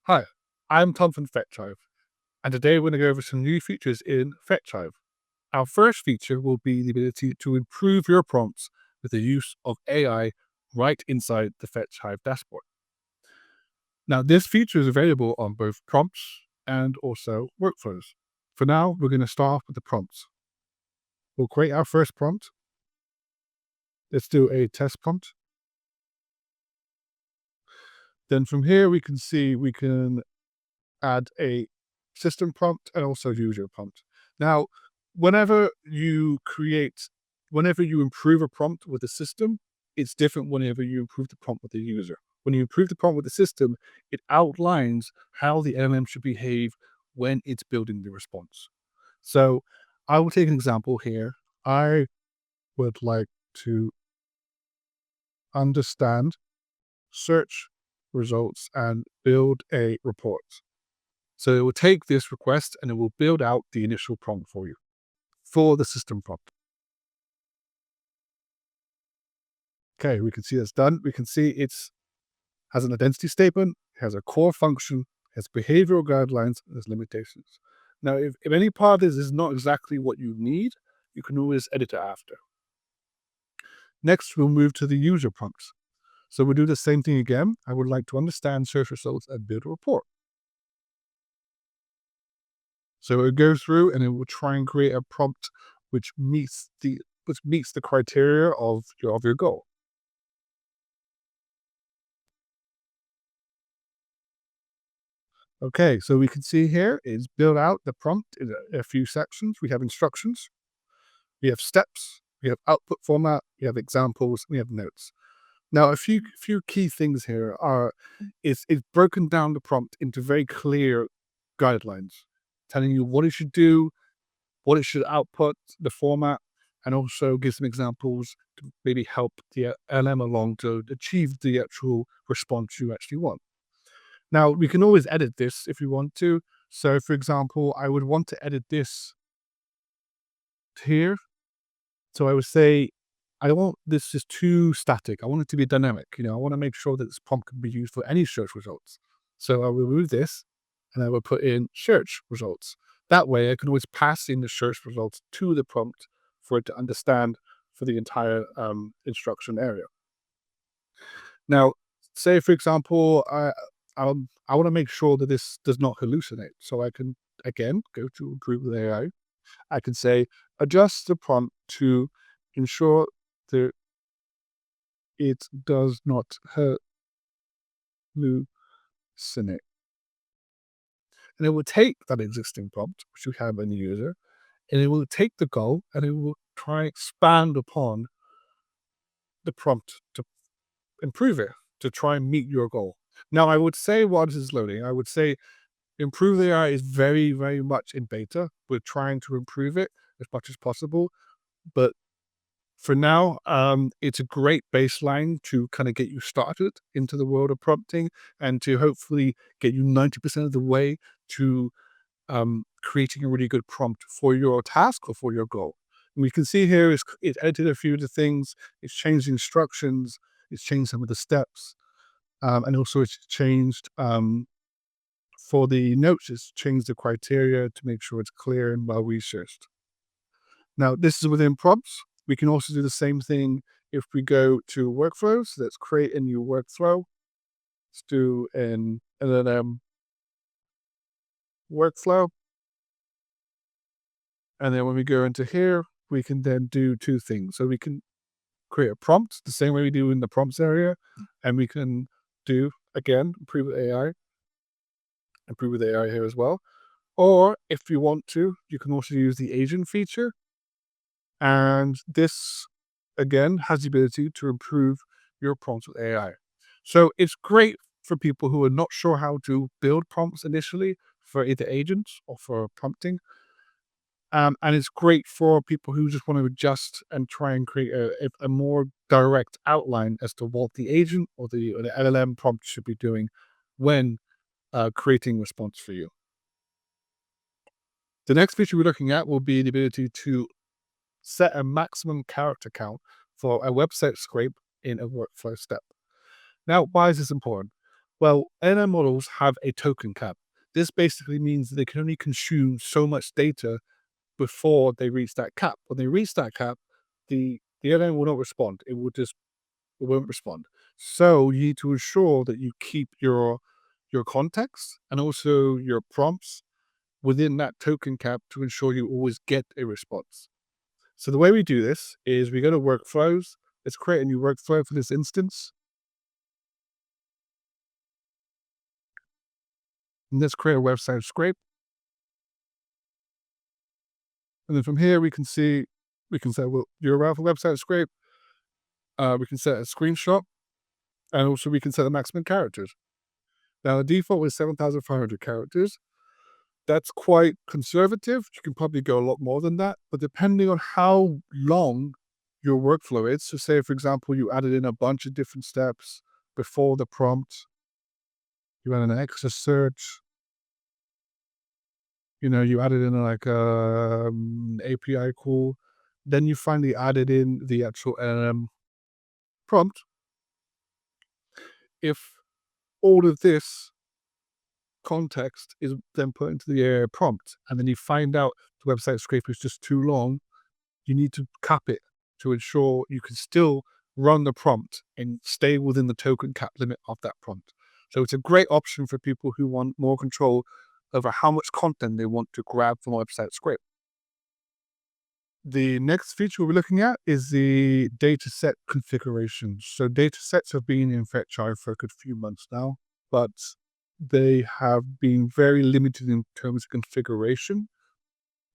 Hi, I'm Tom from Fetch Hive, and today we're going to go over some new features in Fetch Hive. Our first feature will be the ability to improve your prompts with the use of AI right inside the Fetch Hive dashboard. Now, this feature is available on both prompts and also workflows. For now, we're going to start with the prompts. We'll create our first prompt. Let's do a test prompt. Then from here, we can see we can add a system prompt and also user prompt. Now, whenever you create, whenever you improve a prompt with the system, it's different whenever you improve the prompt with the user. When you improve the prompt with the system, it outlines how the LLM should behave when it's building the response. So I will take an example here. I would like to understand search results and build a report. So it will take this request and it will build out the initial prompt for you for the system prompt. Okay, we can see that's done. We can see it's has an identity statement, has a core function, has behavioral guidelines, and has limitations. Now, if any part of this is not exactly what you need, you can always edit it after. Next, we'll move to the user prompts. So we'll do the same thing again. I would like to understand search results and build a report. So it will go through and it will try and create a prompt which meets the criteria of your goal. Okay, so we can see here is build out the prompt in a few sections. We have instructions, we have steps, we have output format, we have examples, we have notes. Now, a few key things here are it's broken down the prompt into very clear guidelines, telling you what it should do, what it should output, the format, and also give some examples to maybe help the LM along to achieve the actual response you actually want. Now, we can always edit this if we want to. So, for example, I would want to edit this here. So I would say, I don't want this just too static. I want it to be dynamic. I want to make sure that this prompt can be used for any search results. So I will remove this and I will put in search results. That way I can always pass in the search results to the prompt for it to understand for the entire instruction area. Now, say for example, I want to make sure that this does not hallucinate. So I can again go to improve with AI. I can say adjust the prompt to ensure that it does not hallucinate. And it will take that existing prompt, which we have in the user, and it will take the goal and it will try and expand upon the prompt to improve it, to try and meet your goal. Now, I would say while this is loading, I would say improve AI is very, very much in beta. We're trying to improve it as much as possible. But for now, it's a great baseline to kind of get you started into the world of prompting and to hopefully get you 90% of the way to creating a really good prompt for your task or for your goal. And we can see here it's edited a few of the things, it's changed instructions, it's changed some of the steps, and also it's changed for the notes, it's changed the criteria to make sure it's clear and well researched. Now, this is within prompts. We can also do the same thing if we go to workflows. Let's create a new workflow. Let's do an LLM workflow. And then when we go into here, we can then do two things. So we can create a prompt the same way we do in the prompts area. And we can do, again, improve with AI here as well. Or if you want to, you can also use the agent feature. And this, again, has the ability to improve your prompts with AI. So it's great for people who are not sure how to build prompts initially for either agents or for prompting. And it's great for people who just want to adjust and try and create a more direct outline as to what the agent or the LLM prompt should be doing when creating response for you. The next feature we're looking at will be the ability to set a maximum character count for a website scrape in a workflow step. Now, why is this important? Well, NLM models have a token cap. This basically means that they can only consume so much data before they reach that cap. When they reach that cap, the NLM will not respond. It won't respond. So you need to ensure that you keep your context and also your prompts within that token cap to ensure you always get a response. So the way we do this is we go to workflows. Let's create a new workflow for this instance. And let's create a website scrape. And then from here, we can see, we can set URL for website scrape. We can set a screenshot, and also we can set the maximum characters. Now, the default is 7,500 characters. That's quite conservative. You can probably go a lot more than that, but depending on how long your workflow is, so say, for example, you added in a bunch of different steps before the prompt, you added an extra search, you added in like a API call, then you finally added in the actual prompt. If all of this context is then put into the prompt, and then you find out the website scraper is just too long, you need to cap it to ensure you can still run the prompt and stay within the token cap limit of that prompt. So it's a great option for people who want more control over how much content they want to grab from a website scrape. The next feature we're looking at is the dataset configuration. So datasets have been in Fetch Hive for a good few months now, but they have been very limited in terms of configuration.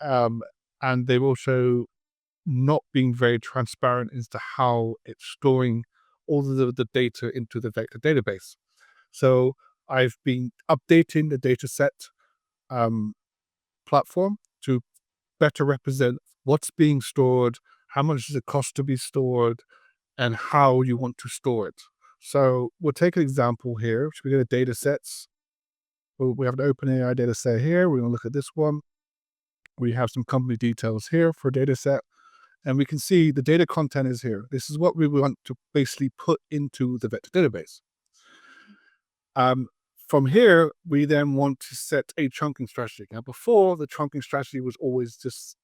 And they've also not being very transparent as to how it's storing all of the data into the vector database. So I've been updating the dataset platform to better represent what's being stored, how much does it cost to be stored, and how you want to store it. So we'll take an example here. So we go to datasets. We have an OpenAI dataset here. We're going to look at this one. We have some company details here for a dataset. And we can see the data content is here. This is what we want to basically put into the vector database. From here, we then want to set a chunking strategy. Now, before, the chunking strategy was always just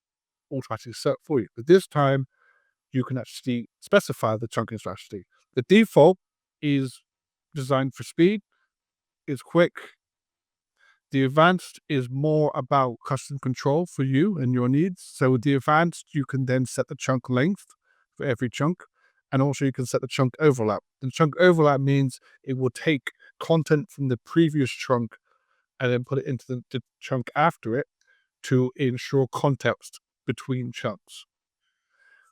automatically set for you. But this time, you can actually specify the chunking strategy. The default is designed for speed, it's quick. The advanced is more about custom control for you and your needs. So with the advanced, you can then set the chunk length for every chunk. And also you can set the chunk overlap. The chunk overlap means it will take content from the previous chunk and then put it into the chunk after it to ensure context between chunks.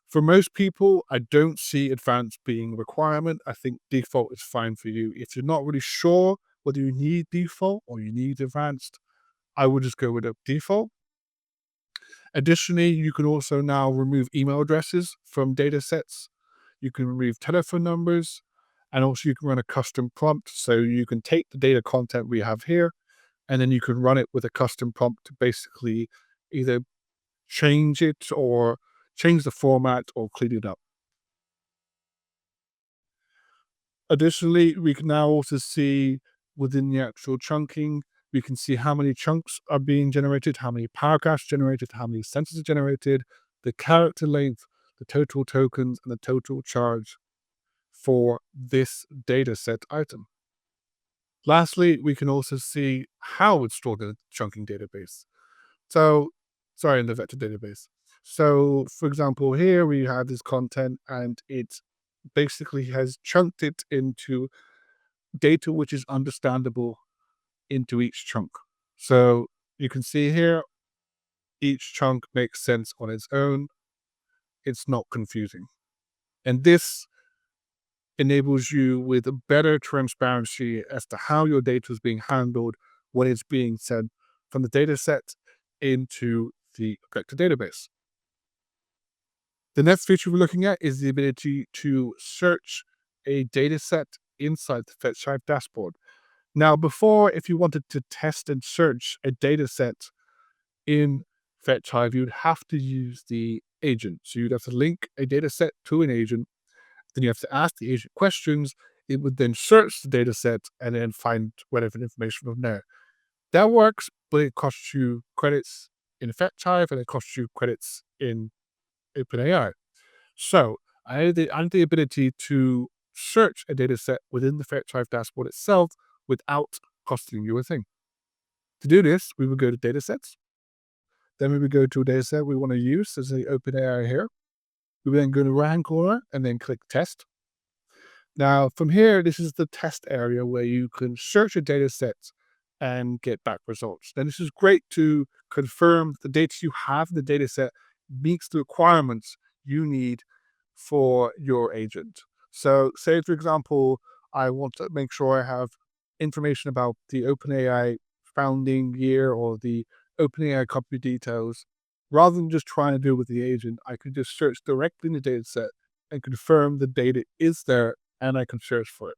For most people, I don't see advanced being a requirement. I think default is fine for you. If you're not really sure whether you need default or you need advanced, I would just go with a default. Additionally, you can also now remove email addresses from data sets. You can remove telephone numbers, and also you can run a custom prompt. So you can take the data content we have here, and then you can run it with a custom prompt to basically either change it or change the format or clean it up. Additionally, we can now also see within the actual chunking, we can see how many chunks are being generated, how many paragraphs generated, how many sentences generated, the character length, the total tokens, and the total charge for this data set item. Lastly, we can also see how it's stored in the chunking database. So, sorry, in the vector database. So, for example, here we have this content and it basically has chunked it into data which is understandable into each chunk. So you can see here, each chunk makes sense on its own. It's not confusing. And this enables you with a better transparency as to how your data is being handled when it's being sent from the data set into the vector database. The next feature we're looking at is the ability to search a data set inside the Fetch Hive dashboard. Now, before, if you wanted to test and search a data set in Fetch Hive, you'd have to use the agent. So you'd have to link a data set to an agent. Then you have to ask the agent questions. it would then search the data set and then find whatever information from there. That works, but it costs you credits in Fetch Hive and it costs you credits in OpenAI. So I had the ability to search a data set within the Fetch Hive dashboard itself without costing you a thing. To do this, we would go to Datasets. Then we would go to a data set we want to use, as the OpenAI here. We would then go to right-hand corner and then click Test. Now, from here, this is the test area where you can search a data set and get back results. Then this is great to confirm the data you have in the data set meets the requirements you need for your agent. So say, for example, I want to make sure I have information about the OpenAI founding year or the OpenAI company details. Rather than just trying to do it with the agent, I could just search directly in the data set and confirm the data is there and I can search for it.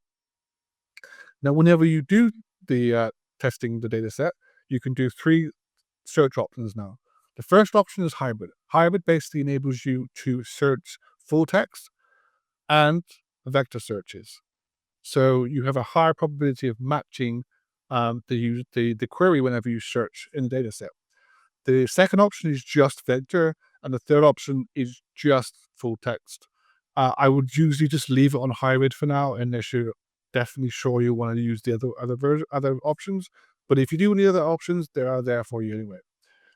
Now, whenever you do the testing the data set, you can do 3 search options now. The first option is hybrid. Hybrid basically enables you to search full text and vector searches. So you have a higher probability of matching the query whenever you search in the data set. The second option is just vector, and the third option is just full text. I would usually just leave it on hybrid for now, unless you're definitely sure you want to use the other options. But if you do any other options, they are there for you anyway.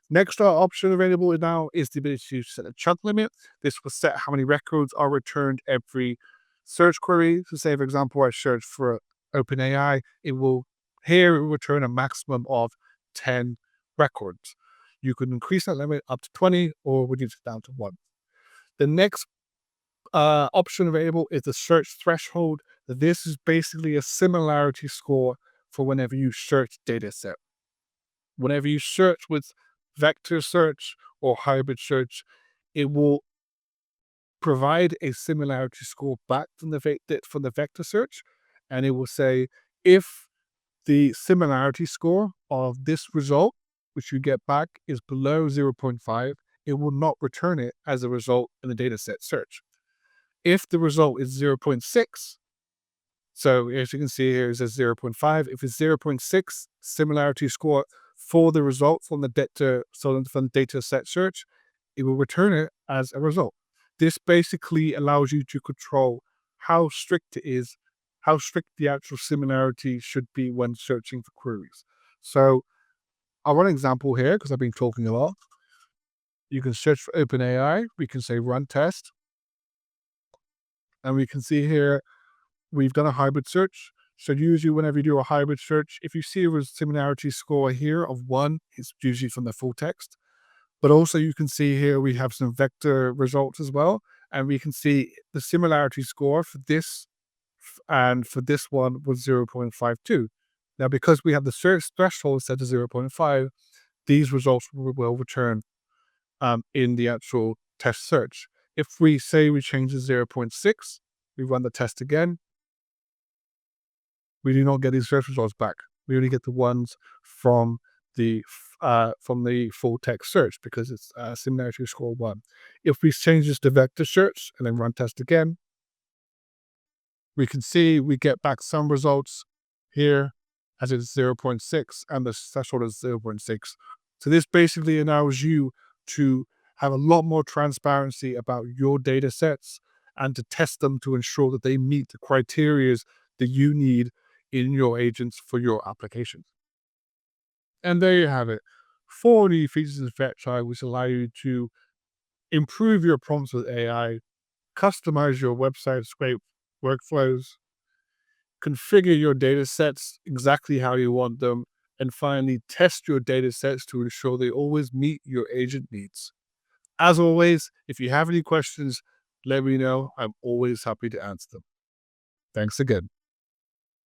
Next option available now is the ability to set a chunk limit. This will set how many records are returned every search query. So say, for example, I search for OpenAI, it will return a maximum of 10 records. You can increase that limit up to 20 or reduce it down to 1. The next option available is the search threshold. This is basically a similarity score for whenever you search data set. Whenever you search with vector search or hybrid search, it will provide a similarity score back from the vector search, and it will say if the similarity score of this result, which you get back, is below 0.5, it will not return it as a result in the dataset search. If the result is 0.6, so as you can see here, it says 0.5. If it's 0.6 similarity score for the result from the data set search, it will return it as a result. This basically allows you to control how strict it is, how strict the actual similarity should be when searching for queries. So I'll run an example here because I've been talking a lot. You can search for OpenAI. We can say run test. And we can see here, we've done a hybrid search. So usually whenever you do a hybrid search, if you see a similarity score here of 1, it's usually from the full text. But also you can see here we have some vector results as well. And we can see the similarity score for this and for this one was 0.52. Now, because we have the search threshold set to 0.5, these results will return in the actual test search. If we say we change to 0.6, we run the test again, we do not get these search results back. We only get the ones from the full text search because it's similarity score 1. If we change this to vector search and then run test again, we can see we get back some results here as it's 0.6 and the threshold is 0.6. So this basically allows you to have a lot more transparency about your data sets and to test them to ensure that they meet the criteria that you need in your agents for your applications. And there you have it. 4 new features in Fetch Hive which allow you to improve your prompts with AI, customize your website scrape workflows, configure your data sets exactly how you want them, and finally test your data sets to ensure they always meet your agent needs. As always, if you have any questions, let me know. I'm always happy to answer them. Thanks again.